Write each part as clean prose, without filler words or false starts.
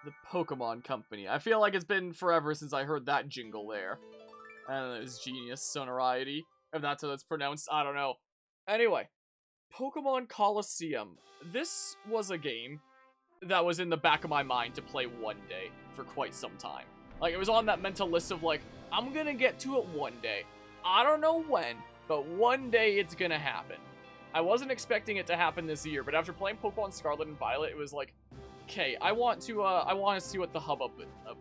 The Pokemon Company. I feel like it's been forever since I heard that jingle there. And it was genius. Sonority. If that's how that's pronounced, I don't know. Anyway, Pokemon Colosseum. This was a game that was in the back of my mind to play one day for quite some time. Like, it was on that mental list of like, I'm gonna get to it one day. I don't know when, but one day it's gonna happen. I wasn't expecting it to happen this year, but after playing Pokemon Scarlet and Violet, it was like, okay, I want to see what the hubbub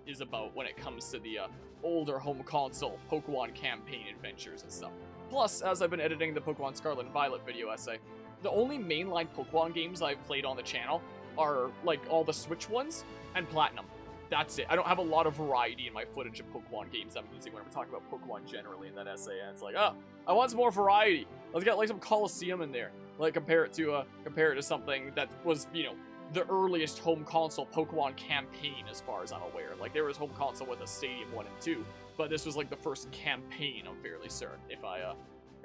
is about when it comes to the older home console Pokemon campaign adventures and stuff. Plus, as I've been editing the Pokemon Scarlet and Violet video essay, the only mainline Pokemon games I've played on the channel are, like, all the Switch ones and Platinum. That's it. I don't have a lot of variety in my footage of Pokemon games I'm using when I'm talking about Pokemon generally in that essay, and it's like, oh, I want some more variety. Let's get, like, some Colosseum in there. Like, compare it to something that was, you know, the earliest home console Pokemon campaign, as far as I'm aware. Like, there was home console with a Stadium 1 and 2, but this was, like, the first campaign, I'm fairly certain, if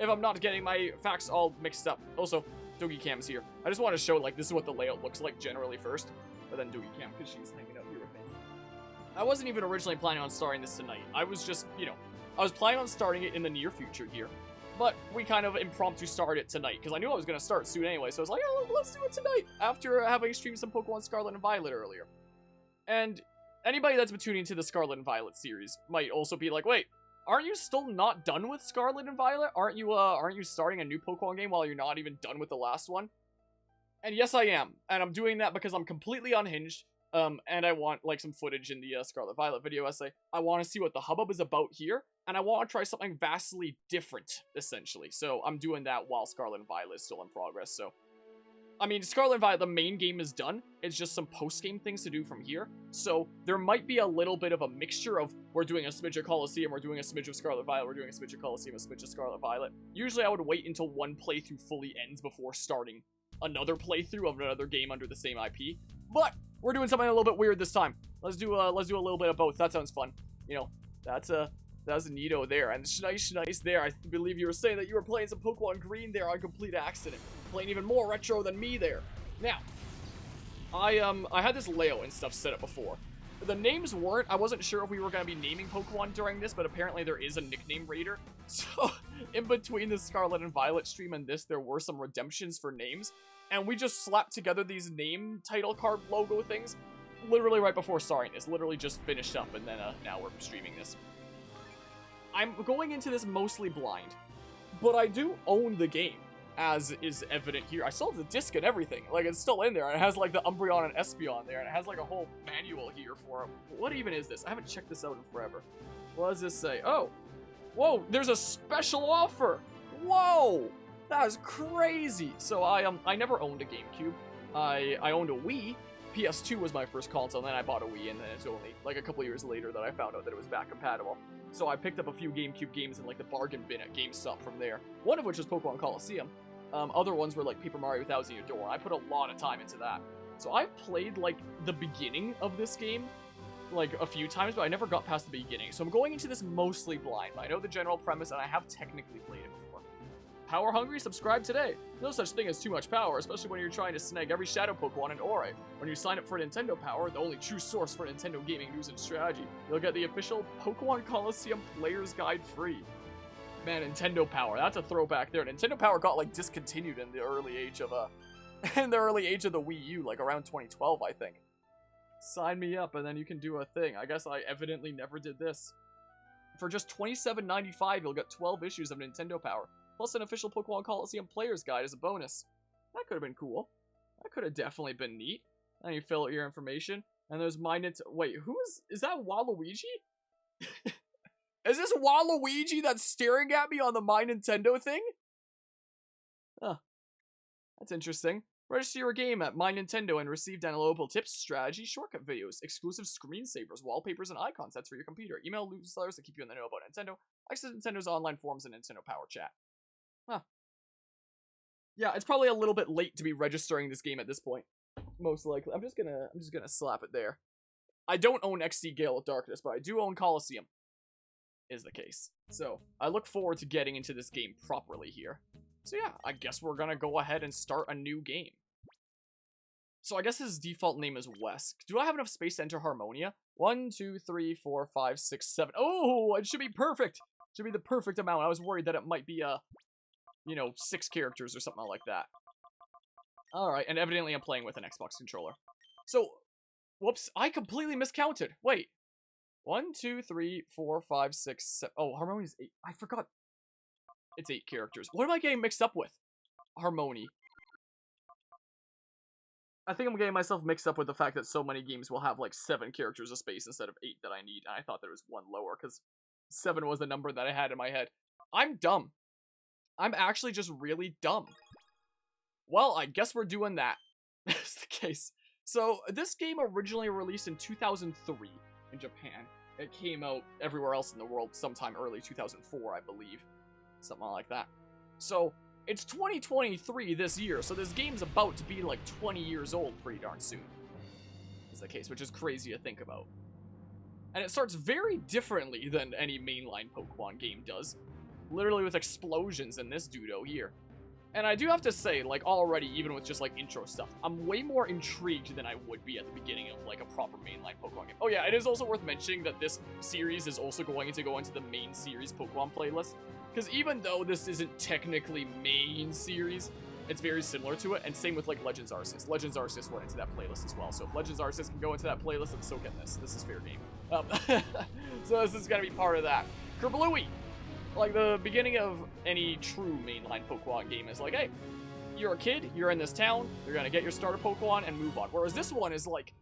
I'm not getting my facts all mixed up. Also, Doogie Cam's here. I just want to show, like, this is what the layout looks like generally first, but then Doogie Cam, because she's hanging out here with me. I wasn't even originally planning on starting this tonight. I was just, you know, I was planning on starting it in the near future here, but we kind of impromptu started it tonight, because I knew I was going to start soon anyway, so I was like, oh, let's do it tonight, after having streamed some Pokemon Scarlet and Violet earlier. And anybody that's been tuning into the Scarlet and Violet series might also be like, wait, aren't you still not done with Scarlet and Violet? Aren't you starting a new Pokemon game while you're not even done with the last one? And yes, I am. And I'm doing that because I'm completely unhinged. And I want, like, some footage in the Scarlet Violet video essay. I want to see what the hubbub is about here. And I want to try something vastly different, essentially. So I'm doing that while Scarlet and Violet is still in progress. So, I mean, Scarlet and Violet, the main game is done. It's just some post-game things to do from here. So there might be a little bit of a mixture of, we're doing a smidge of Colosseum, we're doing a smidge of Scarlet Violet, we're doing a smidge of Colosseum, a smidge of Scarlet Violet. Usually I would wait until one playthrough fully ends before starting another playthrough of another game under the same IP. But we're doing something a little bit weird this time. Let's do a little bit of both. That sounds fun. You know, that's Neato there, and Schneis there. I believe you were saying that you were playing some Pokemon Green there on complete accident. Playing even more retro than me there. Now, I had this layout and stuff set up before. The names weren't, I wasn't sure if we were going to be naming Pokemon during this, but apparently there is a nickname raider. So, in between the Scarlet and Violet stream and this, there were some redemptions for names. And we just slapped together these name title card logo things literally right before starting this. Literally just finished up, and then now we're streaming this. I'm going into this mostly blind, but I do own the game, as is evident here. I still have the disc and everything. Like, it's still in there, and it has, like, the Umbreon and Espeon there, and it has, like, a whole manual here for them. What even is this? I haven't checked this out in forever. What does this say? Oh! Whoa! There's a special offer! Whoa! That is crazy! So I never owned a GameCube. I owned a Wii. PS2 was my first console, and then I bought a Wii, and then it's only, like, a couple years later that I found out that it was back compatible. So I picked up a few GameCube games in, like, the bargain bin at GameStop from there. One of which was Pokemon Colosseum. Other ones were, like, Paper Mario Thousand Year Door. I put a lot of time into that. So I played, like, the beginning of this game, like, a few times, but I never got past the beginning. So I'm going into this mostly blind. I know the general premise, and I have technically played it before. Power hungry? Subscribe today. No such thing as too much power, especially when you're trying to snag every Shadow Pokemon in Ori. When you sign up for Nintendo Power, the only true source for Nintendo gaming news and strategy, you'll get the official Pokemon Colosseum Player's Guide free. Man, Nintendo Power, that's a throwback there. Nintendo Power got, like, discontinued in the early age of in the early age of the Wii U, like around 2012, I think. Sign me up, and then you can do a thing. I guess I evidently never did this. For just $27.95, you'll get 12 issues of Nintendo Power, plus an official Pokemon Colosseum Player's Guide as a bonus. That could have been cool. That could have definitely been neat. And you fill out your information, and there's my wait, is that Waluigi? Is this Waluigi that's staring at me on the My Nintendo thing? Huh. That's interesting. Register your game at My Nintendo and receive downloadable tips, strategies, shortcut videos, exclusive screensavers, wallpapers, and icon sets for your computer. Email newsletters to keep you in the know about Nintendo. Access Nintendo's online forums and Nintendo Power Chat. Huh. Yeah, it's probably a little bit late to be registering this game at this point. Most likely. I'm just gonna slap it there. I don't own XD Gale of Darkness, but I do own Colosseum. Is the case. So, I look forward to getting into this game properly here. So yeah, I guess we're gonna go ahead and start a new game. So I guess his default name is Wes. Do I have enough space to enter Harmonia? 1, 2, 3, 4, 5, 6, 7. Oh, it should be perfect. Should be the perfect amount. I was worried that it might be, you know, 6 characters or something like that. Alright, and evidently I'm playing with an Xbox controller. So, whoops, I completely miscounted. Wait. 1, 2, 3, 4, 5, 6, 7. Oh, Harmony's 8. I forgot. It's 8 characters. What am I getting mixed up with? Harmony. I think I'm getting myself mixed up with the fact that so many games will have like 7 characters of space instead of 8 that I need. And I thought there was one lower because 7 was the number that I had in my head. I'm dumb. I'm actually just really dumb. Well, I guess we're doing that. That's the case. So, this game originally released in 2003 in Japan. It came out everywhere else in the world sometime early 2004, I believe. Something like that. So, it's 2023 this year, so this game's about to be like 20 years old pretty darn soon. Is the case, which is crazy to think about. And it starts very differently than any mainline Pokemon game does. Literally with explosions in this dudo here. And I do have to say, like, already, even with just, like, intro stuff, I'm way more intrigued than I would be at the beginning of, like, a proper mainline Pokemon game. Oh yeah, it is also worth mentioning that this series is also going to go into the main series Pokemon playlist. Because even though this isn't technically main series, it's very similar to it, and same with, like, Legends Arceus. Legends Arceus went into that playlist as well, so if Legends Arceus can go into that playlist, then so can this. This is fair game. So this is gonna be part of that. Kerblooey! Like, the beginning of any true mainline Pokemon game is like, hey, you're a kid, you're in this town, you're gonna get your starter Pokemon and move on. Whereas this one is like,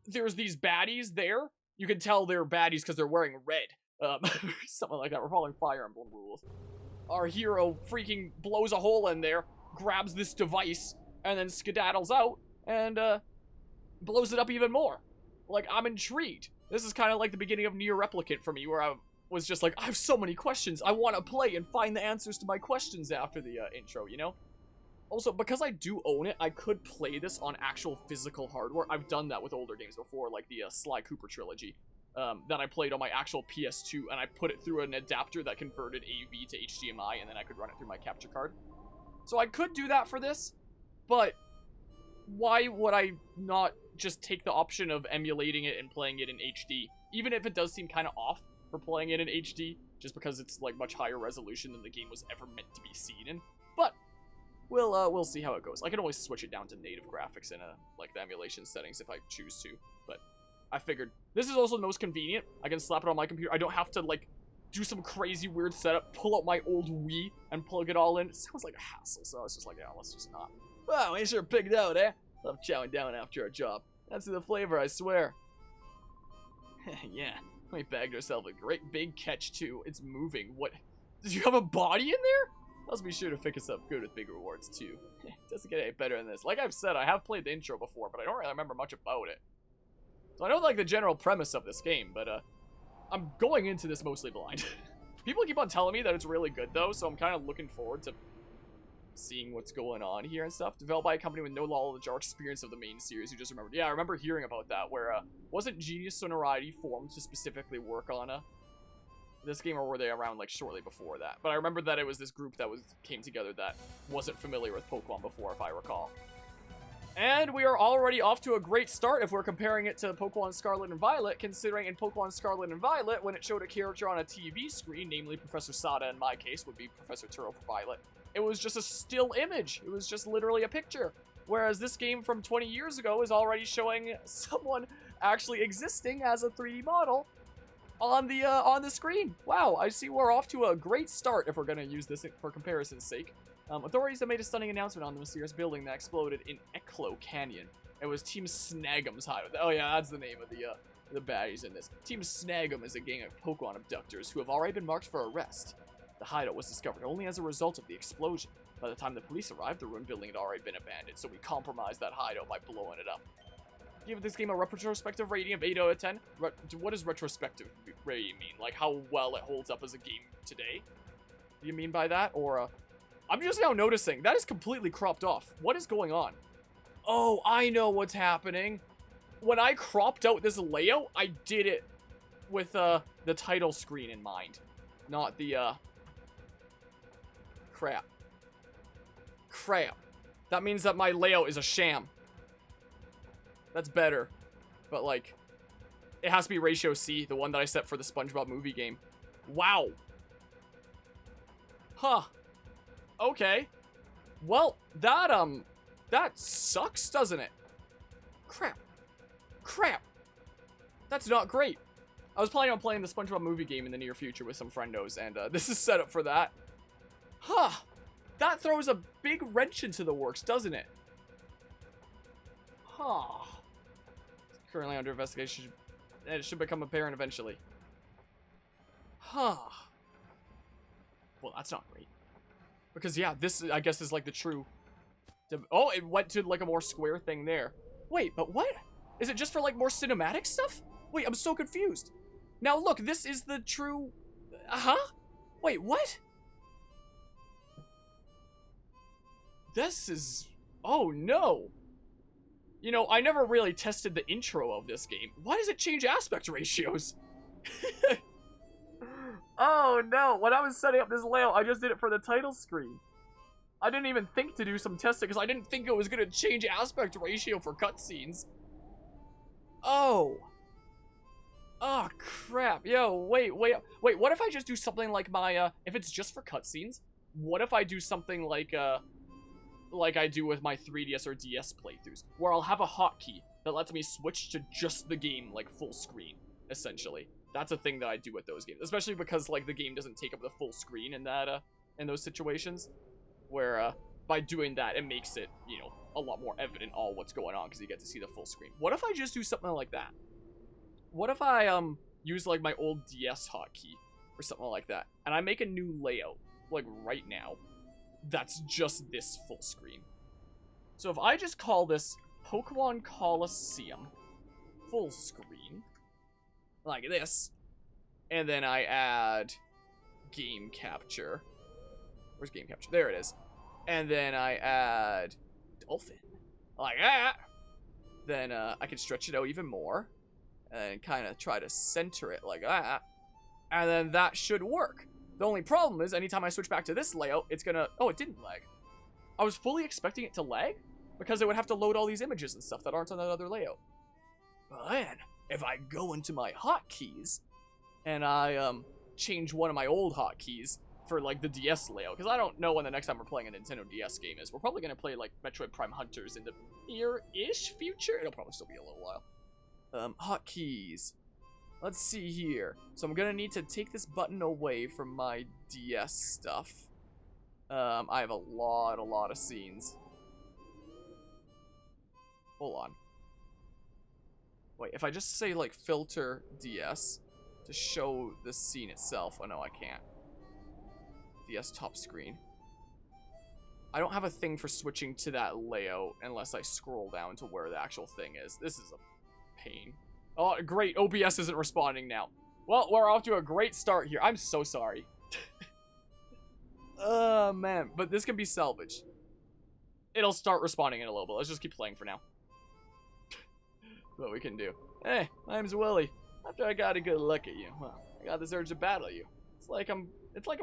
there's these baddies there. You can tell they're baddies because they're wearing red. Something like that. We're following Fire Emblem rules. Our hero freaking blows a hole in there, grabs this device, and then skedaddles out, and blows it up even more. Like, I'm intrigued. This is kind of like the beginning of Nier Replicant for me, where I was just like, I have so many questions. I want to play and find the answers to my questions after the intro, you know? Also, because I do own it, I could play this on actual physical hardware. I've done that with older games before, like the Sly Cooper trilogy, that I played on my actual PS2, and I put it through an adapter that converted AV to HDMI, and then I could run it through my capture card. So I could do that for this, but why would I not just take the option of emulating it and playing it in HD? Even if it does seem kind of off for playing it in HD, just because it's like much higher resolution than the game was ever meant to be seen in. But we'll see how it goes. I can always switch it down to native graphics in like the emulation settings if I choose to. But I figured this is also the most convenient. I can slap it on my computer. I don't have to like do some crazy weird setup, pull out my old Wii and plug it all in. It sounds like a hassle, so I was just like, yeah, let's just not. Wow, we sure picked out, eh? Love chowing down after a job. That's the flavor, I swear. Yeah. We bagged ourselves a great big catch, too. It's moving. What? Did you have a body in there? Let's be sure to pick us up good with big rewards, too. It doesn't get any better than this. Like I've said, I have played the intro before, but I don't really remember much about it. So I know, like, the general premise of this game, but, I'm going into this mostly blind. People keep on telling me that it's really good, though, so I'm kind of looking forward to seeing what's going on here and stuff. Developed by a company with no knowledge or experience of the main series. You just remembered. Yeah, I remember hearing about that, where, wasn't Genius Sonority formed to specifically work on, this game, or were they around, like, shortly before that? But I remember that it was this group that came together that wasn't familiar with Pokemon before, if I recall. And we are already off to a great start if we're comparing it to Pokemon Scarlet and Violet, considering in Pokemon Scarlet and Violet, when it showed a character on a TV screen, namely Professor Sada in my case, would be Professor Turo for Violet, it was just a still image. It was just literally a picture. Whereas this game from 20 years ago is already showing someone actually existing as a 3D model on the screen. Wow, I see we're off to a great start if we're going to use this for comparison's sake. Authorities have made a stunning announcement on the mysterious building that exploded in Eclo Canyon. It was Team Snag'em's hideout. Oh yeah, that's the name of the baddies in this. Team Snag'em is a gang of Pokemon abductors who have already been marked for arrest. The hideout was discovered only as a result of the explosion. By the time the police arrived, the ruined building had already been abandoned, so we compromised that hideout by blowing it up. Give this game a retrospective rating of 8 out of 10. What does retrospective rating mean? Like how well it holds up as a game today? Do you mean by that? Or, I'm just now noticing, that is completely cropped off. What is going on? Oh, I know what's happening. When I cropped out this layout, I did it with, the title screen in mind. Not the, Crap. That means that my layout is a sham. That's better. But, like, it has to be ratio C, the one that I set for the SpongeBob movie game. Wow. Huh. Okay. Well, that sucks, doesn't it? Crap. Crap. That's not great. I was planning on playing the SpongeBob movie game in the near future with some friendos, and this is set up for that. Huh. That throws a big wrench into the works, doesn't it? Huh. It's currently under investigation. It should become apparent eventually. Huh. Well, that's not great. Because, yeah, this, I guess, is like the true... Oh, it went to, like, a more square thing there. Wait, but what? Is it just for, like, more cinematic stuff? Wait, I'm so confused. Now, look, this is the true... Huh? Wait, what? This is... Oh, no. You know, I never really tested the intro of this game. Why does it change aspect ratios? Oh, no. When I was setting up this layout, I just did it for the title screen. I didn't even think to do some testing because I didn't think it was going to change aspect ratio for cutscenes. Oh. Oh, crap. Yo, wait. What if I just do something like my, if it's just for cutscenes, what if I do something like I do with my 3DS or DS playthroughs, where I'll have a hotkey that lets me switch to just the game, like, full screen, essentially. That's a thing that I do with those games, especially because, like, the game doesn't take up the full screen in that, in those situations, where, by doing that, it makes it, you know, a lot more evident all what's going on, because you get to see the full screen. What if I just do something like that? What if I, use, like, my old DS hotkey, or something like that, and I make a new layout, like, right now, that's just this full screen. So if I just call this Pokémon Colosseum full screen, like this, and then I add game capture. Where's game capture? There it is. And then I add Dolphin, like that. Then I can stretch it out even more, and kind of try to center it like that. And then that should work. The only problem is, anytime I switch back to this layout, it's gonna... Oh, it didn't lag. I was fully expecting it to lag, because it would have to load all these images and stuff that aren't on that other layout. But then, if I go into my hotkeys, and I, change one of my old hotkeys for, like, the DS layout, because I don't know when the next time we're playing a Nintendo DS game is. We're probably gonna play, like, Metroid Prime Hunters in the near-ish future. It'll probably still be a little while. Hotkeys. Let's see here. So I'm gonna need to take this button away from my DS stuff. I have a lot of scenes. Hold on. Wait, if I just say, like, filter DS to show the scene itself. Oh, no, I can't. DS top screen. I don't have a thing for switching to that layout unless I scroll down to where the actual thing is. This is a pain. Oh, great. OBS isn't responding now. Well, we're off to a great start here. I'm so sorry. Oh, man. But this can be salvaged. It'll start responding in a little bit. Let's just keep playing for now. What we can do. Hey, my name's Willie. After I got a good look at you, well, I got this urge to battle you. It's like I'm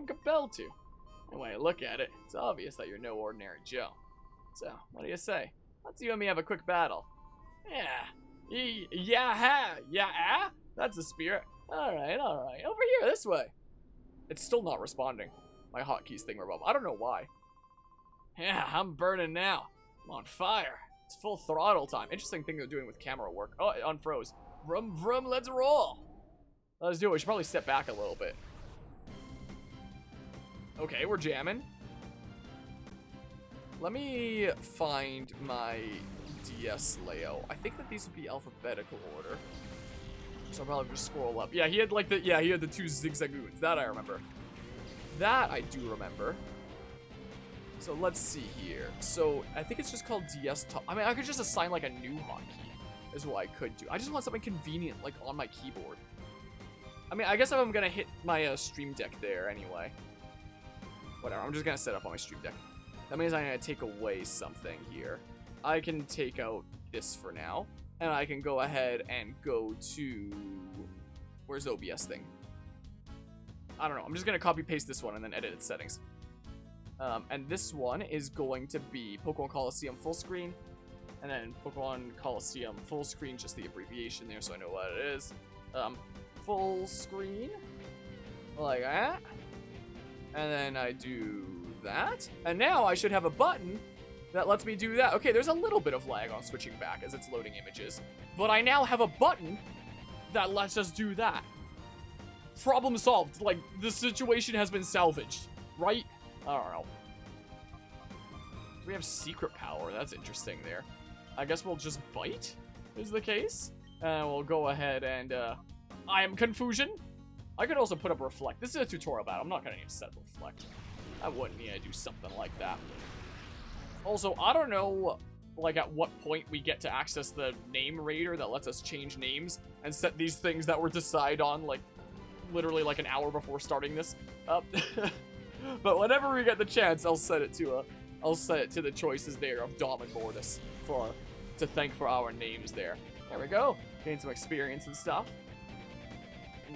compelled to. Anyway, look at it. It's obvious that you're no ordinary Joe. So, what do you say? Let's you and me have a quick battle. Yeah. Yeah, that's the spirit. Alright. Over here, this way. It's still not responding. My hotkeys thing above. I don't know why. Yeah, I'm burning now. I'm on fire. It's full throttle time. Interesting thing they're doing with camera work. Oh, it unfroze. Vroom, vroom, let's roll. Let's do it. We should probably step back a little bit. Okay, we're jamming. Let me find my DS layout. I think that these would be alphabetical order. So I'll probably just scroll up. Yeah, he had like he had the two zigzagoons. That I remember. That I do remember. So let's see here. So I think it's just called DS top. I mean, I could just assign like a new hotkey is what I could do. I just want something convenient like on my keyboard. I mean, I guess if I'm gonna hit my Stream Deck there anyway. Whatever, I'm just gonna set up on my Stream Deck. That means I'm gonna take away something here. I can take out this for now, and I can go ahead and go to... Where's the OBS thing? I don't know, I'm just gonna copy paste this one and then edit its settings. And this one is going to be Pokémon Colosseum full screen, And then Pokemon Colosseum full screen, just the abbreviation there so I know what it is. Full screen, like that. And then I do that. And now I should have a button that lets me do that. Okay, there's a little bit of lag on switching back as it's loading images. But I now have a button that lets us do that. Problem solved. Like, the situation has been salvaged, right? I don't know. We have secret power. That's interesting there. I guess we'll just bite, is the case. And we'll go ahead and, I am Confusion. I could also put up Reflect. This is a tutorial battle. I'm not going to need to set Reflect. I wouldn't need to do something like that. Also, I don't know, like, at what point we get to access the name raider that lets us change names and set these things that were decided on, like, literally like an hour before starting this. But whenever we get the chance, I'll set it to the choices there of Dom and Mortis to thank for our names there. There we go. Gain some experience and stuff.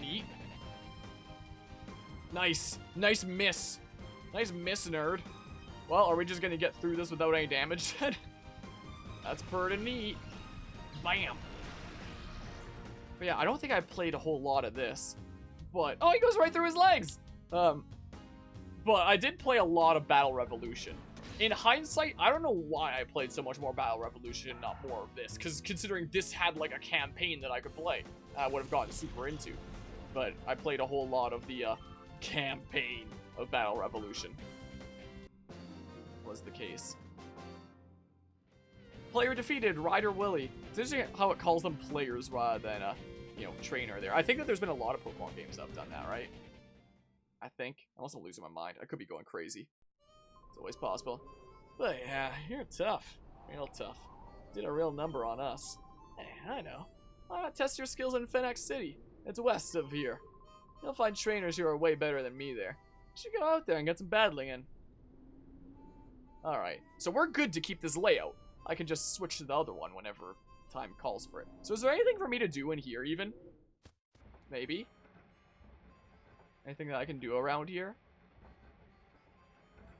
Neat. Nice. Nice miss. Nice miss, nerd. Well, are we just gonna get through this without any damage then? That's pretty neat. Bam. But yeah, I don't think I played a whole lot of this. But, oh, he goes right through his legs! But I did play a lot of Battle Revolution. In hindsight, I don't know why I played so much more Battle Revolution and not more of this. Because considering this had, like, a campaign that I could play, I would have gotten super into. But I played a whole lot of the, campaign of Battle Revolution. Was the case. Player defeated, Ryder Willie. It's interesting how it calls them players rather than you know, trainer there. I think that there's been a lot of Pokemon games that have done that, right? I think. Unless I'm losing my mind. I could be going crazy. It's always possible. But yeah, you're tough. Real tough. Did a real number on us. Hey, I know. Why not test your skills in Phoenix City? It's west of here. You'll find trainers who are way better than me there. You should go out there and get some battling in. Alright, so we're good to keep this layout. I can just switch to the other one whenever time calls for it. So is there anything for me to do in here even? Maybe? Anything that I can do around here?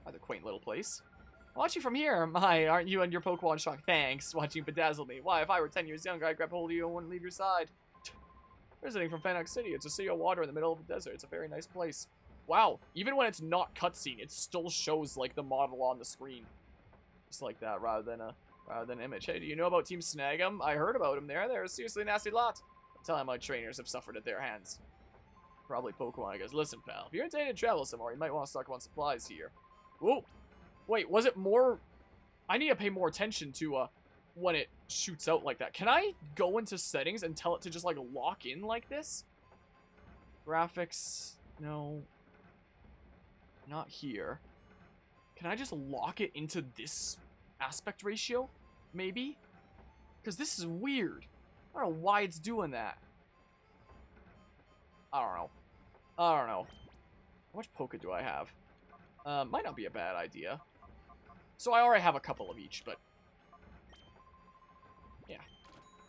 Rather quaint little place. Watch you from here. My, aren't you and your Pokemon shocked? Thanks. Watching you bedazzle me. Why, if I were 10 years younger, I'd grab hold of you and wouldn't leave your side. Visiting from Phoenix City. It's a sea of water in the middle of the desert. It's a very nice place. Wow. Even when it's not cutscene, it still shows, like, the model on the screen. Just like that, rather than image. Hey, do you know about Team Snag'em? I heard about them there. They're a seriously nasty lot. I'm telling my trainers have suffered at their hands. Probably Pokemon, I guess. Listen, pal. If you're intending to travel somewhere, you might want to stock up on supplies here. Whoa. Wait, was it more... I need to pay more attention to, when it shoots out like that. Can I go into settings and tell it to just, like, lock in like this? Graphics... No. Not here. Can I just lock it into this aspect ratio? Maybe? Because this is weird. I don't know why it's doing that. I don't know. I don't know. How much Poké do I have? Might not be a bad idea. So I already have a couple of each, but... yeah.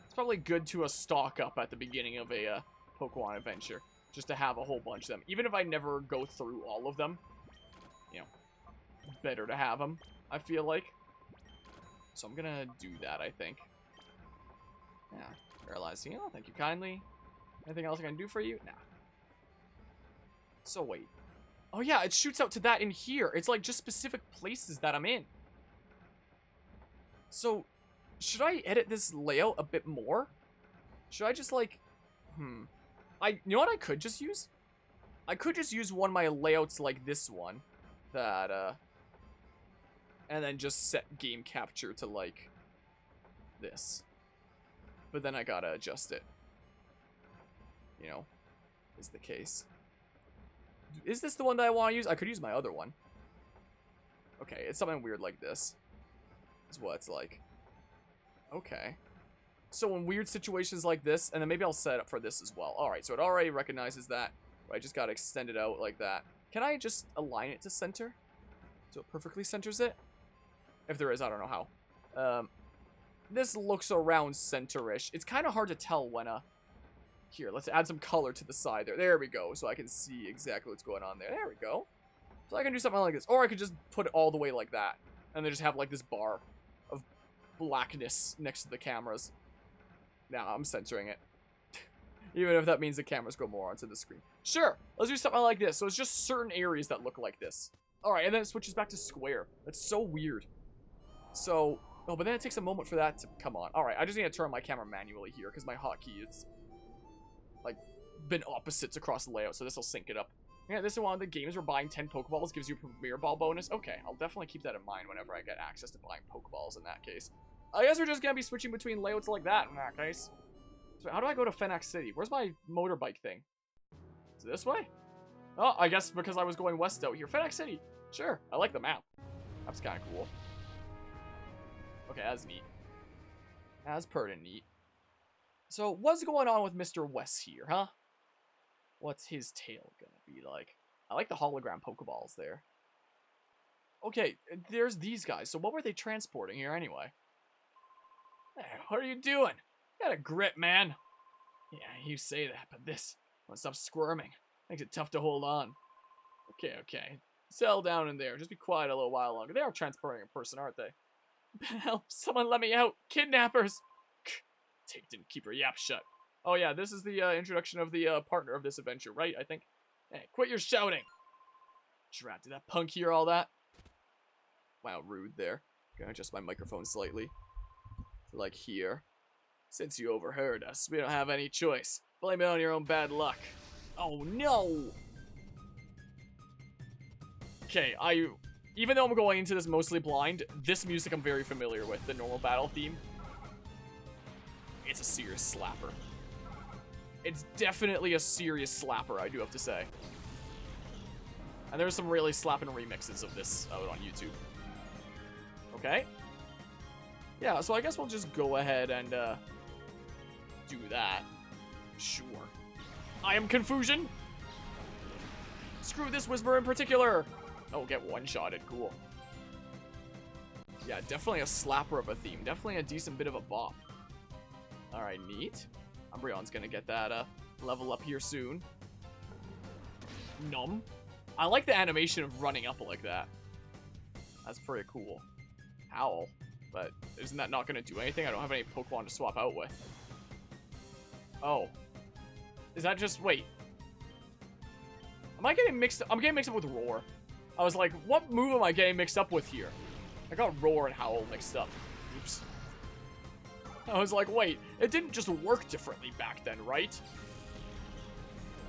It's probably good to stock up at the beginning of a Pokemon adventure. Just to have a whole bunch of them. Even if I never go through all of them. You know. Better to have them, I feel like. So I'm gonna do that, I think. Yeah. Paralyzed heal, thank you kindly. Anything else I can do for you? Nah. So wait. Oh yeah, it shoots out to that in here. It's like just specific places that I'm in. So, should I edit this layout a bit more? Should I just like... you know what I could just use? I could just use one of my layouts like this one. That, and then just set game capture to like this. But then I gotta adjust it. You know, is the case. Is this the one that I want to use? I could use my other one. Okay, it's something weird like this. Is what it's like. Okay. So in weird situations like this, and then maybe I'll set it up for this as well. Alright, so it already recognizes that. I just gotta extend it out like that. Can I just align it to center? So it perfectly centers it? If there is, I don't know how. This looks around center-ish. It's kind of hard to tell when, here, let's add some color to the side there. There we go, so I can see exactly what's going on there. There we go. So I can do something like this. Or I could just put it all the way like that. And then just have, like, this bar of blackness next to the cameras. Nah, I'm censoring it. Even if that means the cameras go more onto the screen. Sure, let's do something like this. So it's just certain areas that look like this. Alright, and then it switches back to square. That's so weird. So, oh, but then it takes a moment for that to come on. Alright, I just need to turn my camera manually here because my hotkey is, like, been opposites across the layout. So this will sync it up. Yeah, this is one of the games where buying 10 Pokeballs gives you a Premier Ball bonus. Okay, I'll definitely keep that in mind whenever I get access to buying Pokeballs in that case. I guess we're just going to be switching between layouts like that in that case. So how do I go to Fenax City? Where's my motorbike thing? Is it this way? Oh, I guess because I was going west out here. Fenax City. Sure, I like the map. That's kind of cool. Okay, that's neat. That's pretty neat. So what's going on with Mr. West here, huh? What's his tail gonna be like? I like the hologram Pokeballs there. Okay, there's these guys. So what were they transporting here anyway? Hey, what are you doing? You got a grip, man. Yeah, you say that, but this won't stop squirming. Makes it tough to hold on. Okay. Settle down in there. Just be quiet a little while longer. They are transporting a person, aren't they? Help! Someone let me out! Kidnappers! Didn't keep her yap shut. Oh yeah, this is the introduction of the partner of this adventure, right? I think. Hey, quit your shouting! Drat, did that punk hear all that? Wow, rude there. Gonna adjust my microphone slightly. Like here. Since you overheard us, we don't have any choice. Blame it on your own bad luck. Oh no! Okay, even though I'm going into this mostly blind, this music I'm very familiar with, the normal battle theme. It's a serious slapper. It's definitely a serious slapper, I do have to say. And there's some really slapping remixes of this out on YouTube. Okay. Yeah, so I guess we'll just go ahead and do that. Sure. I am Confusion. Screw this Whisper in particular. Oh, get one-shotted. Cool. Yeah, definitely a slapper of a theme. Definitely a decent bit of a bop. Alright, neat. Umbreon's gonna get that level up here soon. Numb. I like the animation of running up like that. That's pretty cool. Howl. But isn't that not gonna do anything? I don't have any Pokemon to swap out with. Oh. Is that just... Wait. Am I getting mixed up? I'm getting mixed up with Roar. I was like, what move am I getting mixed up with here? I got Roar and Howl mixed up. Oops. I was like, wait, it didn't just work differently back then, right?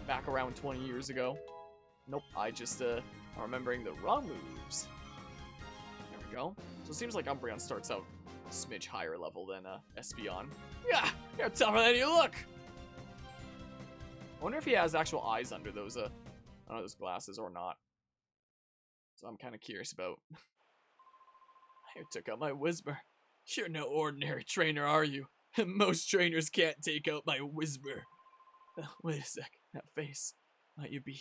Back around 20 years ago. Nope, I just, I'm remembering the wrong moves. There we go. So it seems like Umbreon starts out a smidge higher level than, Espeon. Yeah, you're tougher than you look! I wonder if he has actual eyes under those, those glasses or not. So I'm kind of curious about. You took out my Whisper. You're no ordinary trainer, are you? Most trainers can't take out my Whisper. Wait a sec. That face. Might you be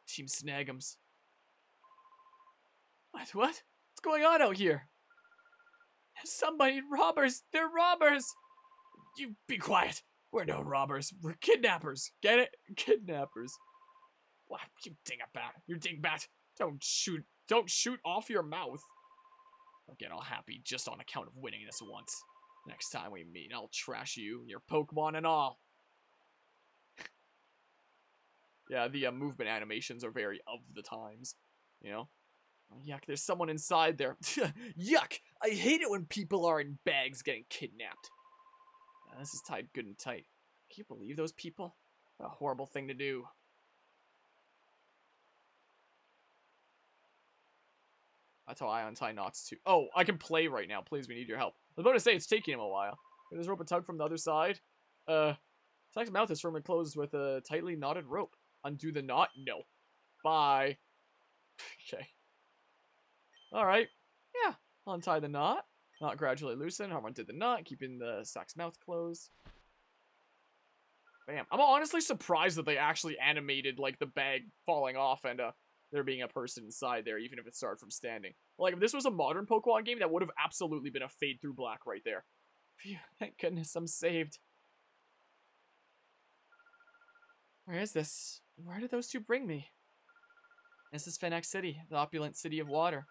Team Snag'ems? What? What's going on out here? Somebody, robbers! They're robbers! You be quiet. We're no robbers. We're kidnappers. Get it? Kidnappers. What? You dingbat. You dingbat. Don't shoot off your mouth. Don't get all happy just on account of winning this once. Next time we meet, I'll trash you, your Pokemon and all. Yeah, the movement animations are very of the times, you know? Oh, yuck, there's someone inside there. Yuck! I hate it when people are in bags getting kidnapped. This is tied good and tight. Can you believe those people? What a horrible thing to do. That's how I untie knots too. Oh, I can play right now. Please, we need your help. I was about to say it's taking him a while. Get this rope and tug from the other side. Sack's mouth is firmly closed with a tightly knotted rope. Undo the knot? No. Bye. Okay. Alright. Yeah. I'll untie the knot. Knot gradually loosen. I'll undo the knot, keeping the sack's mouth closed. Bam. I'm honestly surprised that they actually animated, like, the bag falling off and, there being a person inside there, even if it started from standing. Like, if this was a modern Pokemon game, that would have absolutely been a fade through black right there. Phew, thank goodness I'm saved. Where is this? Where did those two bring me? This is Fenax City, the opulent city of water.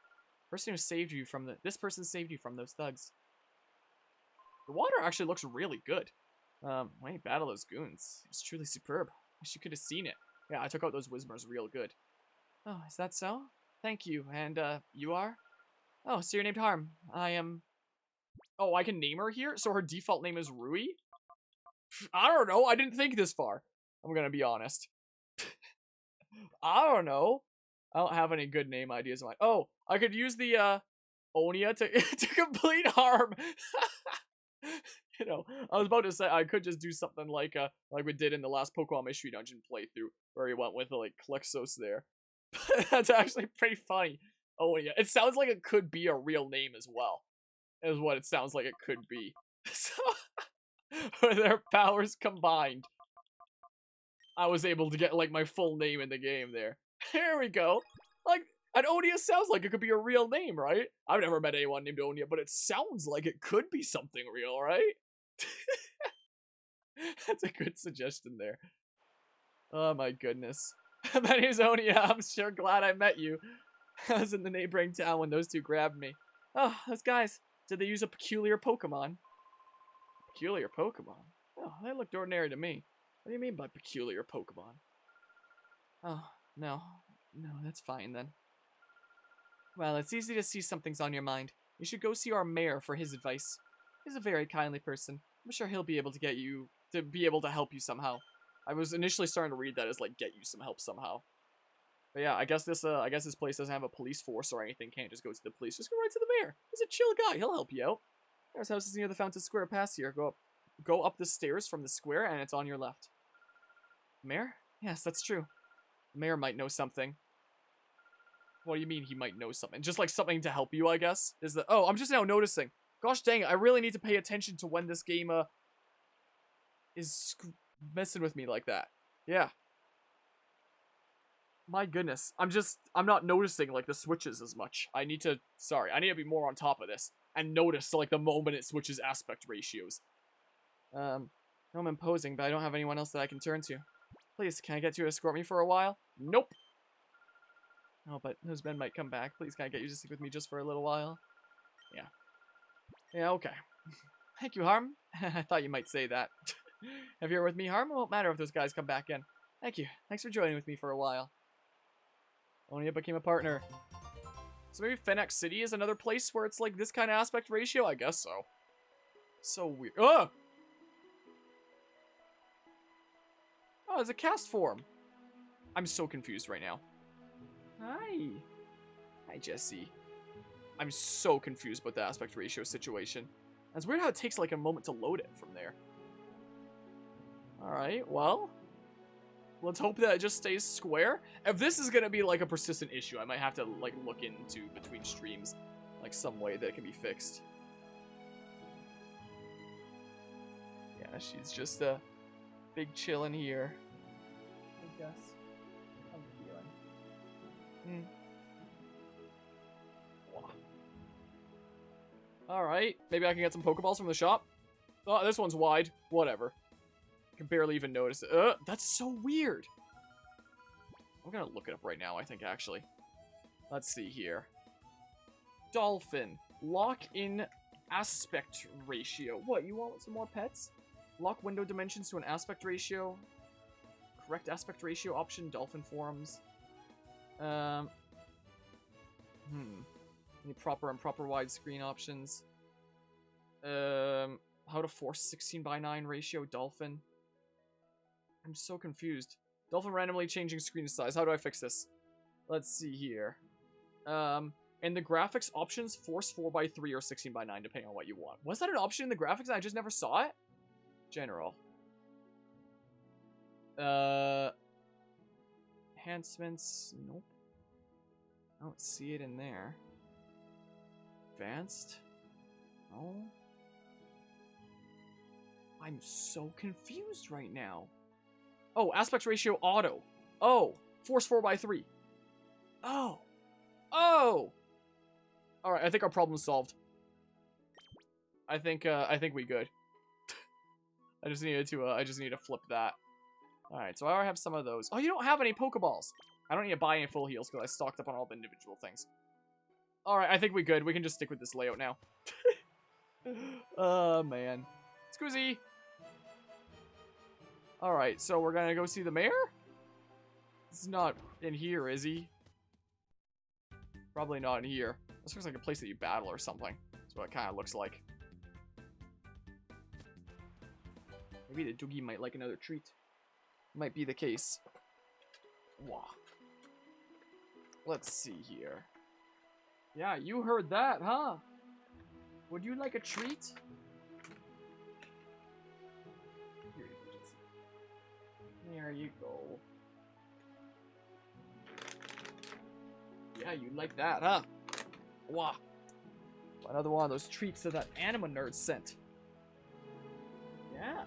This person saved you from those thugs. The water actually looks really good. When you battle those goons, it's truly superb. Wish you could have seen it. Yeah, I took out those Whismers real good. Oh, is that so? Thank you. And, you are? Oh, so you're named Harm. I am... Oh, I can name her here? So her default name is Rui? I don't know. I didn't think this far. I'm gonna be honest. I don't know. I don't have any good name ideas in mind. Oh, I could use the, Onia to, to complete Harm. You know, I was about to say I could just do something like we did in the last Pokemon Mystery Dungeon playthrough, where he went with like Klexos there. That's actually pretty funny. Oh yeah, it sounds like it could be a real name as well. Is what it sounds like it could be. So, with their powers combined, I was able to get like my full name in the game there. Here we go. Like, and Onia sounds like it could be a real name, right? I've never met anyone named Onia, but it sounds like it could be something real, right? That's a good suggestion there. Oh my goodness. My name's Onia. I'm sure glad I met you. I was in the neighboring town when those two grabbed me. Oh, those guys. Did they use a peculiar Pokemon? Peculiar Pokemon? Oh, they looked ordinary to me. What do you mean by peculiar Pokemon? Oh, no. No, that's fine then. Well, it's easy to see something's on your mind. You should go see our mayor for his advice. He's a very kindly person. I'm sure he'll be able to get you, to be able to help you somehow. I was initially starting to read that as like, get you some help somehow. But yeah, I guess this place doesn't have a police force or anything. Can't just go to the police. Just go right to the mayor. He's a chill guy. He'll help you out. Mayor's house is near the Fountain Square Pass here. Go up the stairs from the square and it's on your left. Mayor? Yes, that's true. The mayor might know something. What do you mean he might know something? Just like something to help you, I guess? Is that... Oh, I'm just now noticing. Gosh dang it, I really need to pay attention to when this game, is messing with me like that. Yeah. My goodness. I'm not noticing, like, the switches as much. I need to be more on top of this. And notice, like, the moment it switches aspect ratios. I'm imposing, but I don't have anyone else that I can turn to. Please, can I get you to escort me for a while? Nope. Oh, but those men might come back. Please, can I get you to stick with me just for a little while? Yeah. Yeah, okay. Thank you, Harm. I thought you might say that. If you're with me, Harm, it won't matter if those guys come back in. Thank you. Thanks for joining with me for a while. Onia became a partner. So maybe Fennex City is another place where it's like this kind of aspect ratio? I guess so. So weird. Oh! Oh, it's a cast form. I'm so confused right now. Hi. Hi, Jesse. I'm so confused with the aspect ratio situation. It's weird how it takes like a moment to load it from there. Alright, well. Let's hope that it just stays square. If this is gonna be like a persistent issue, I might have to like look into between streams like some way that it can be fixed. Yeah, she's just a big chillin' here. I guess. I'm feeling. Alright, maybe I can get some Pokeballs from the shop. Oh, this one's wide. Whatever. I can barely even notice it. That's so weird. I'm gonna look it up right now, I think, actually. Let's see here. Dolphin. Lock-in aspect ratio. What, you want some more pets? Lock window dimensions to an aspect ratio. Correct aspect ratio option. Dolphin forums. Any proper and proper widescreen options. How to force 16:9 ratio Dolphin. I'm so confused. Dolphin randomly changing screen size. How do I fix this? Let's see here. In the graphics options, force 4:3 or 16:9 depending on what you want. Was that an option in the graphics? I just never saw it? General. Enhancements. Nope. I don't see it in there. Advanced? No. I'm so confused right now. Oh, aspect ratio auto. Oh, force 4:3. Oh. Oh. All right, I think our problem's solved. I think we good. I just need to flip that. All right, so I already have some of those. Oh, you don't have any Pokeballs. I don't need to buy any full heals because I stocked up on all the individual things. All right, I think we good. We can just stick with this layout now. Oh, man. Scoozy! Alright, so we're gonna go see the mayor? It's not in here, is he? Probably not in here. This looks like a place that you battle or something. That's what it kind of looks like. Maybe the doogie might like another treat. Might be the case. Wow. Let's see here. Yeah, you heard that, huh? Would you like a treat? There you go. Yeah, you like that, huh? Wow. Another one of those treats that anime nerd sent. Yeah.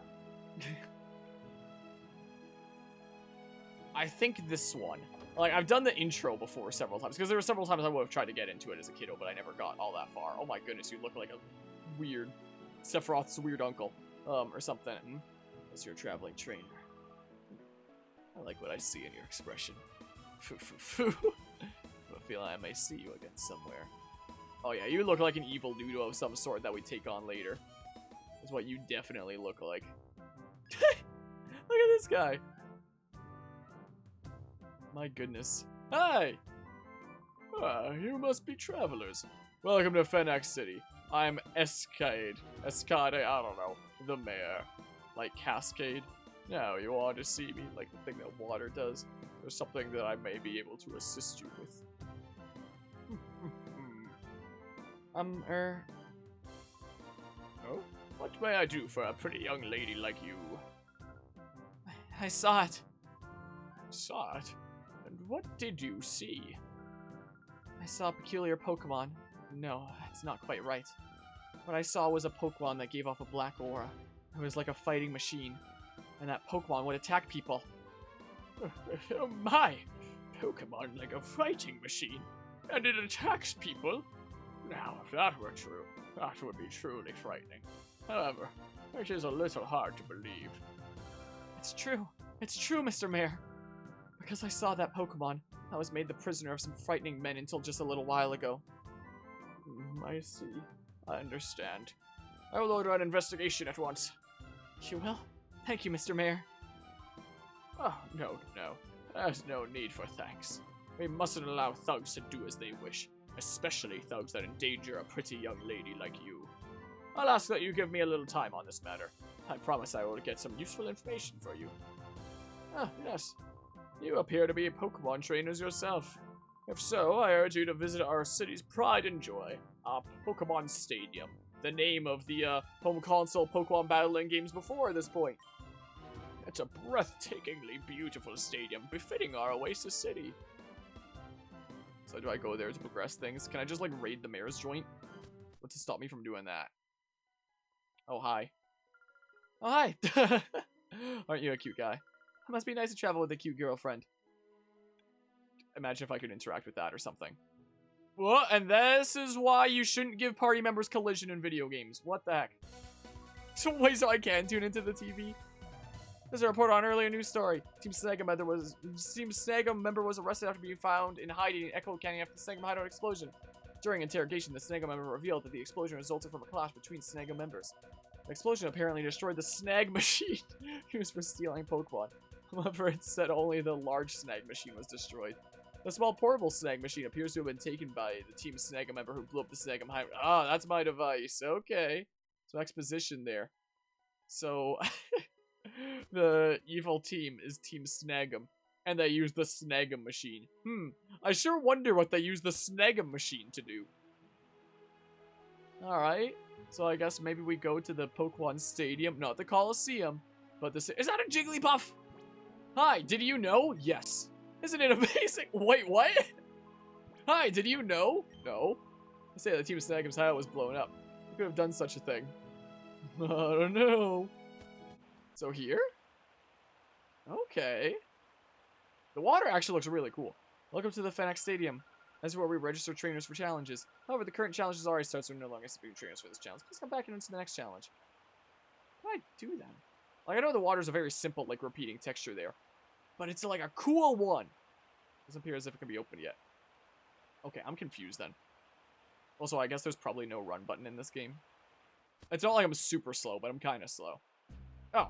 I think this one. Like, I've done the intro before several times, because there were several times I would have tried to get into it as a kiddo, but I never got all that far. Oh my goodness, you look like a weird Sephiroth's weird uncle, or something. As your traveling trainer. I like what I see in your expression. Foo foo foo. I feel I may see you again somewhere. Oh yeah, you look like an evil dude of some sort that we take on later. That's what you definitely look like. Look at this guy. My goodness. Hi! Ah, you must be travelers. Welcome to Fenax City. I'm Escade. Escade, I don't know. The mayor. Like Cascade. Now, you want to see me like the thing that water does? There's something that I may be able to assist you with. Oh? What may I do for a pretty young lady like you? I saw it. Saw it? And what did you see? I saw a peculiar Pokemon. No, that's not quite right. What I saw was a Pokemon that gave off a black aura. It was like a fighting machine. And that Pokemon would attack people. Oh my! Pokemon like a fighting machine. And it attacks people? Now, if that were true, that would be truly frightening. However, it is a little hard to believe. It's true. It's true, Mr. Mayor. Because I saw that Pokemon, I was made the prisoner of some frightening men until just a little while ago. I see. I understand. I will order an investigation at once. You will? Thank you, Mr. Mayor. Oh, no. There's no need for thanks. We mustn't allow thugs to do as they wish, especially thugs that endanger a pretty young lady like you. I'll ask that you give me a little time on this matter. I promise I will get some useful information for you. Ah, yes. You appear to be Pokemon trainers yourself. If so, I urge you to visit our city's pride and joy, our Pokemon Stadium, the name of the home console Pokemon battling games before this point. It's a breathtakingly beautiful stadium, befitting our Oasis City. So do I go there to progress things? Can I just, like, raid the mayor's joint? What's to stop me from doing that? Oh, hi. Oh, hi! Aren't you a cute guy? It must be nice to travel with a cute girlfriend. Imagine if I could interact with that or something. Well, and this is why you shouldn't give party members collision in video games. What the heck? So wait, so I can tune into the TV? There's a report on an earlier news story. Team Snagum member was arrested after being found in hiding in Echo County after the Snagum hideout explosion. During interrogation, the Snagum member revealed that the explosion resulted from a clash between Snagum members. The explosion apparently destroyed the snag machine used for stealing Pokemon. However, it said only the large snag machine was destroyed. The small portable snag machine appears to have been taken by the Team Snagum member who blew up the Snagum hideout. Ah, that's my device. Okay. Some exposition there. So... the evil team is Team Snagum, and they use the Snagum machine. I sure wonder what they use the Snagum machine to do. Alright, so I guess maybe we go to the Pokemon Stadium, not the Colosseum, but the... Is that a Jigglypuff? Hi, did you know? Yes. Isn't it amazing? Wait, what? Hi, did you know? No. I say the Team Snagum's hideout was blown up. We could have done such a thing. I don't know. So here? Okay. The water actually looks really cool. Welcome to the Fenax Stadium. This is where we register trainers for challenges. However, the current challenge has already started, so we're no longer accepting trainers for this challenge. Please come back and into the next challenge. What do I do then? Like, I know the water's a very simple, like, repeating texture there. But it's, like, a cool one. Doesn't appear as if it can be opened yet. Okay, I'm confused then. Also, I guess there's probably no run button in this game. It's not like I'm super slow, but I'm kind of slow. Oh.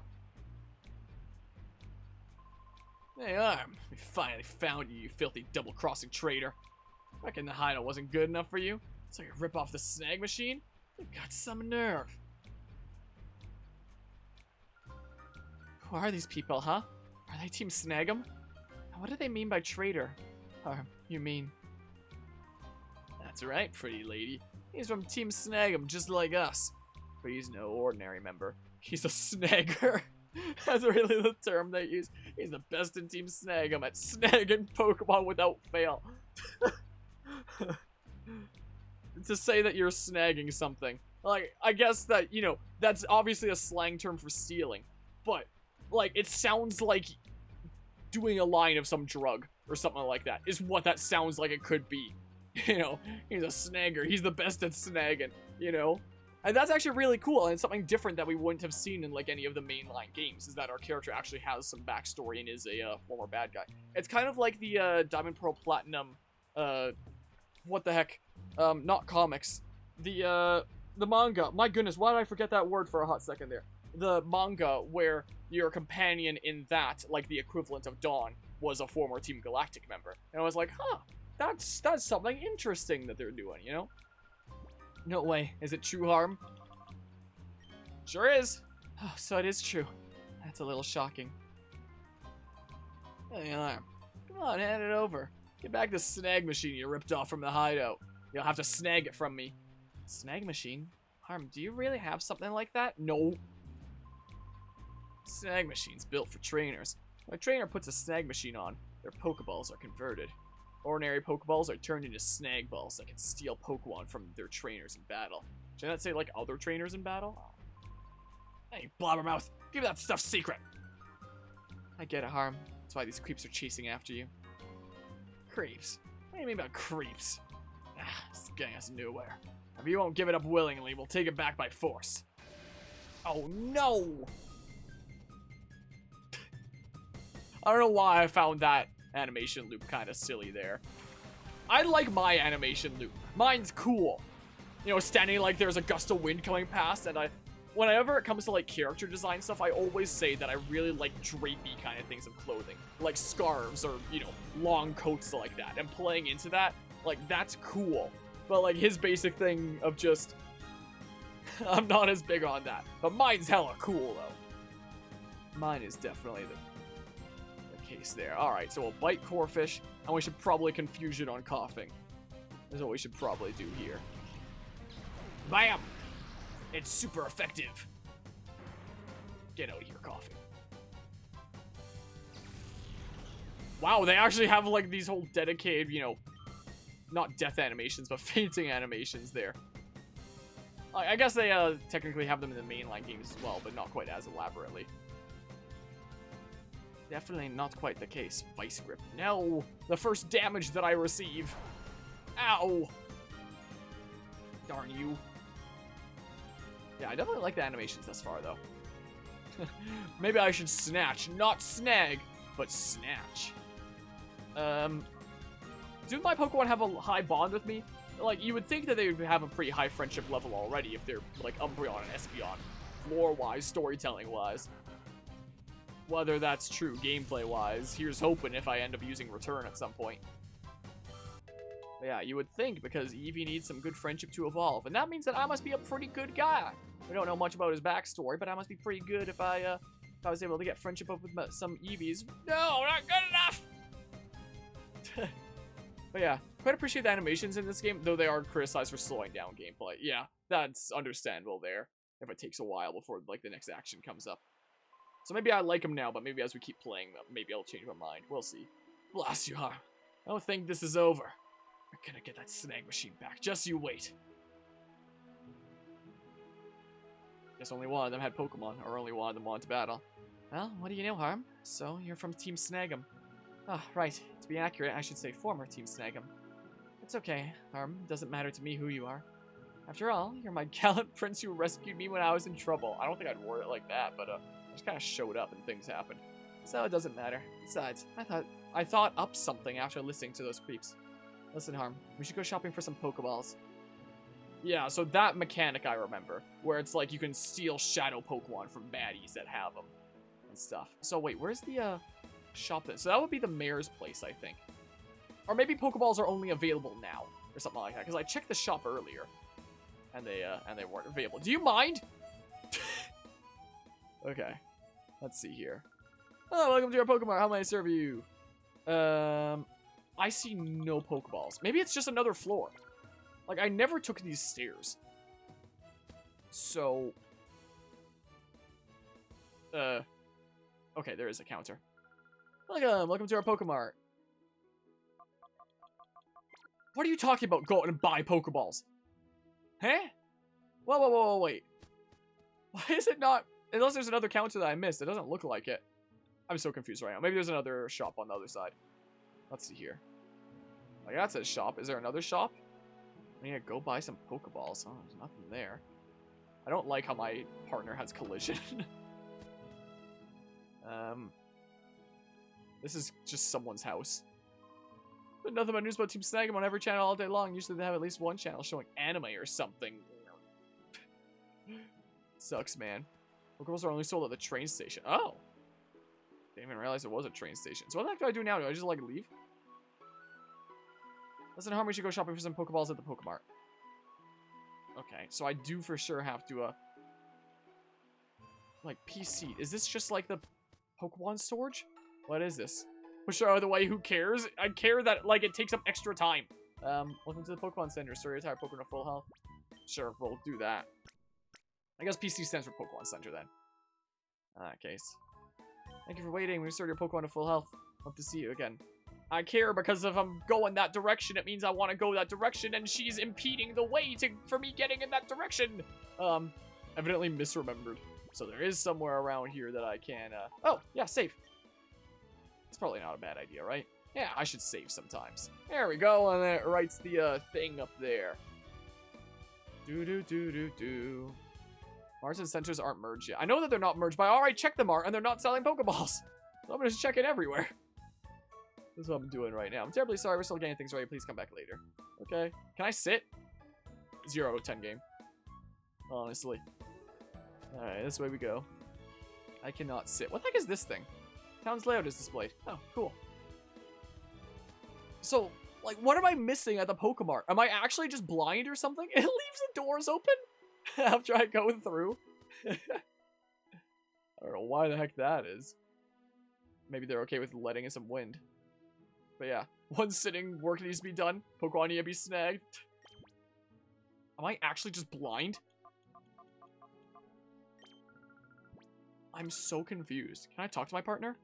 Hey, Arm. We finally found you, you filthy double-crossing traitor. Reckon the hideout wasn't good enough for you? So you rip off the snag machine? You've got some nerve. Who are these people, huh? Are they Team Snag'em? What do they mean by traitor? You mean... That's right, pretty lady. He's from Team Snag'em, just like us. But he's no ordinary member. He's a snagger. That's really the term they use. He's the best in Team Snag'em at snagging Pokemon without fail. To say that you're snagging something. Like, I guess that, you know, that's obviously a slang term for stealing. But, like, it sounds like doing a line of some drug or something like that is what that sounds like it could be. You know, he's a snagger. He's the best at snagging, you know? And that's actually really cool, and it's something different that we wouldn't have seen in, like, any of the mainline games, is that our character actually has some backstory and is a former bad guy. It's kind of like the Diamond, Pearl, Platinum, what the heck, not comics, the manga. My goodness, why did I forget that word for a hot second there? The manga where your companion in that, like the equivalent of Dawn, was a former Team Galactic member. And I was like, huh, that's something interesting that they're doing, you know? No way. Is it true, Harm? Sure is. Oh, so it is true. That's a little shocking. Hey, Harm. Come on, hand it over. Get back the snag machine you ripped off from the hideout. You'll have to snag it from me. Snag machine? Harm, do you really have something like that? No. Snag machine's built for trainers. When a trainer puts a snag machine on, their Pokeballs are converted. Ordinary Pokeballs are turned into snag balls that can steal Pokemon from their trainers in battle. Should I not say, like, other trainers in battle? Hey, Blabbermouth, keep that stuff secret! I get it, Harm. That's why these creeps are chasing after you. Creeps? What do you mean by creeps? This is getting us nowhere. If you won't give it up willingly, we'll take it back by force. Oh, no! I don't know why I found that animation loop kind of silly there. I like my animation loop. Mine's cool. You know, standing like there's a gust of wind coming past, and whenever it comes to like character design stuff, I always say that I really like drapey kind of things of clothing. Like scarves or, you know, long coats like that. And playing into that, like, that's cool. But like his basic thing of just, I'm not as big on that. But mine's hella cool though. Mine is definitely the case there. Alright, so we'll bite Corphish, and we should probably confuse it on coughing. That's what we should probably do here. Bam! It's super effective. Get out of here, coughing. Wow, they actually have like these whole dedicated, you know, not death animations, but fainting animations there. I guess they technically have them in the mainline games as well, but not quite as elaborately. Definitely not quite the case. Vice Grip. No! The first damage that I receive. Ow! Darn you. Yeah, I definitely like the animations thus far, though. Maybe I should snatch. Not snag, but snatch. Do my Pokemon have a high bond with me? Like, you would think that they would have a pretty high friendship level already if they're, like, Umbreon and Espeon. Lore-wise, storytelling-wise. Whether that's true gameplay-wise, here's hoping if I end up using Return at some point. But yeah, you would think, because Eevee needs some good friendship to evolve, and that means that I must be a pretty good guy. We don't know much about his backstory, but I must be pretty good if I was able to get friendship up with some Eevees. No, not good enough! But yeah, quite appreciate the animations in this game, though they are criticized for slowing down gameplay. Yeah, that's understandable there, if it takes a while before, like, the next action comes up. So maybe I like them now, but maybe as we keep playing them, maybe I'll change my mind. We'll see. Blast you, Harm. I don't think this is over. We're gonna get that snag machine back. Just you wait. Guess only one of them had Pokemon, or only one of them wanted to battle. Well, what do you know, Harm? So, you're from Team Snag'em. Ah, right. To be accurate, I should say former Team Snag'em. It's okay, Harm. It doesn't matter to me who you are. After all, you're my gallant prince who rescued me when I was in trouble. I don't think I'd word it like that, but, just kind of showed up and things happened. So it doesn't matter. Besides, I thought up something after listening to those creeps. Listen, Harm, we should go shopping for some Pokeballs. Yeah, so that mechanic I remember, where it's like you can steal shadow Pokemon from baddies that have them and stuff. So wait, where's the shop then? So that would be the mayor's place, I think. Or maybe Pokeballs are only available now, or something like that, because I checked the shop earlier, and they weren't available. Do you mind? Okay, let's see here. Oh, welcome to our Pokemon. How may I serve you? I see no Pokeballs. Maybe it's just another floor. Like, I never took these stairs. So... Okay, there is a counter. Welcome to our Pokemart. What are you talking about? Go out and buy Pokeballs. Huh? Whoa, wait. Why is it not... Unless there's another counter that I missed. It doesn't look like it. I'm so confused right now. Maybe there's another shop on the other side. Let's see here. Like, that says shop. Is there another shop? I need to go buy some Pokeballs. Oh, there's nothing there. I don't like how my partner has collision. This is just someone's house. But nothing but news about Team Snag'em on every channel all day long. Usually they have at least one channel showing anime or something. Sucks, man. Pokeballs are only sold at the train station. Oh! Didn't even realize there was a train station. So what the heck do I do now? Do I just, like, leave? Listen, how we should go shopping for some Pokeballs at the Pokemart. Okay, so I do for sure have to, like, PC. Is this just, like, the Pokemon storage? What is this? Push her out of the way, who cares? I care that, like, it takes up extra time. Welcome to the Pokemon Center. Store your entire Pokemon to full health. Sure, we'll do that. I guess PC stands for Pokemon Center, then. In that case. Thank you for waiting. We restored your Pokemon to full health. Hope to see you again. I care because if I'm going that direction, it means I want to go that direction, and she's impeding the way for me getting in that direction. Evidently misremembered. So there is somewhere around here that I can, oh, yeah, save. It's probably not a bad idea, right? Yeah, I should save sometimes. There we go, and it writes the, thing up there. Do. Marts and centers aren't merged yet. I know that they're not merged, but I already checked the mart, and they're not selling Pokeballs. So I'm just checking everywhere. That's what I'm doing right now. I'm terribly sorry. We're still getting things ready. Please come back later. Okay. Can I sit? 0-10 game. Honestly. Alright, this way we go. I cannot sit. What the heck is this thing? Town's layout is displayed. Oh, cool. So, like, what am I missing at the Pokemart? Am I actually just blind or something? It leaves the doors open after I go through. I don't know why the heck that is. Maybe they're okay with letting in some wind. But yeah, one sitting, work needs to be done. Pokemon need to be snagged. Am I actually just blind? I'm so confused. Can I talk to my partner?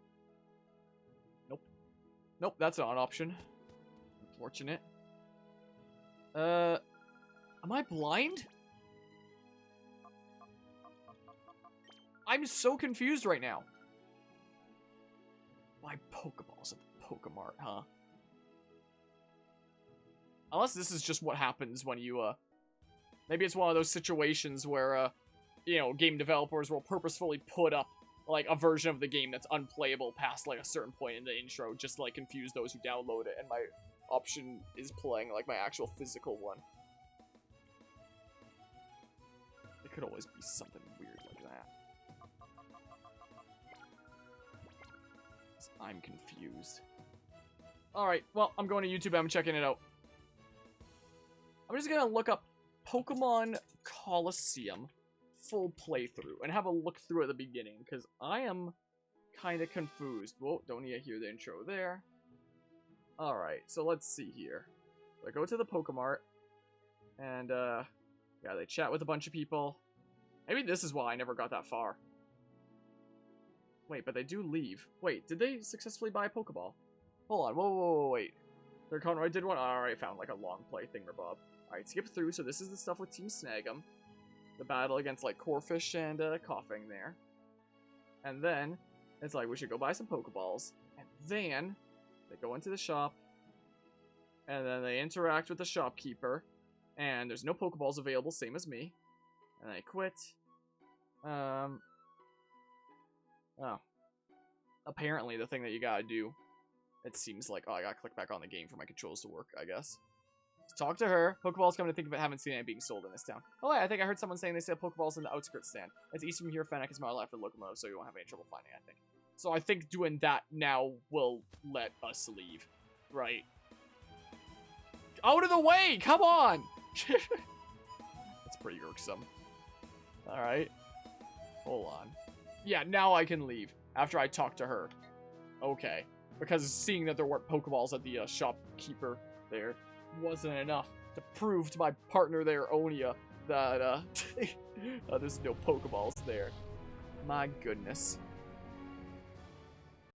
Nope. Nope, that's not an option. Unfortunate. Am I blind? I'm so confused right now. Why Pokeballs at the Pokemart, huh? Unless this is just what happens when you, maybe it's one of those situations where, you know, game developers will purposefully put up, like, a version of the game that's unplayable past, like, a certain point in the intro, just to, like, confuse those who download it, and my option is playing, like, my actual physical one. It could always be something weird like that. I'm confused. Alright, well, I'm going to YouTube, I'm checking it out. I'm just gonna look up Pokémon Colosseum full playthrough and have a look through at the beginning, because I am kind of confused. Whoa, don't need to hear the intro there. Alright, so let's see here. So I go to the Pokemart, and, yeah, they chat with a bunch of people. Maybe this is why I never got that far. Wait, but they do leave. Wait, did they successfully buy a Pokeball? Hold on, whoa, wait. Their Conroy did one? I already found, like, a long play thingamabob. Alright, skip through, so this is the stuff with Team Snag'em. The battle against, like, Corphish and, Coughing there. And then, it's like, we should go buy some Pokeballs. And then, they go into the shop. And then they interact with the shopkeeper. And there's no Pokeballs available, same as me. And they quit. Oh. Apparently, the thing that you gotta do, it seems like, oh, I gotta click back on the game for my controls to work, I guess. Talk to her. Pokeballs, come to think of it, haven't seen any being sold in this town. Oh, yeah, I think I heard someone saying they sell Pokeballs in the outskirts stand. It's east from here, Fennec is mile after the locomotive, so you won't have any trouble finding it, I think. So I think doing that now will let us leave. Right. Out of the way! Come on! That's pretty irksome. Alright. Hold on. Yeah, now I can leave. After I talk to her. Okay. Because seeing that there weren't Pokeballs at the shopkeeper there wasn't enough to prove to my partner there, Onia, that there's no Pokeballs there. My goodness.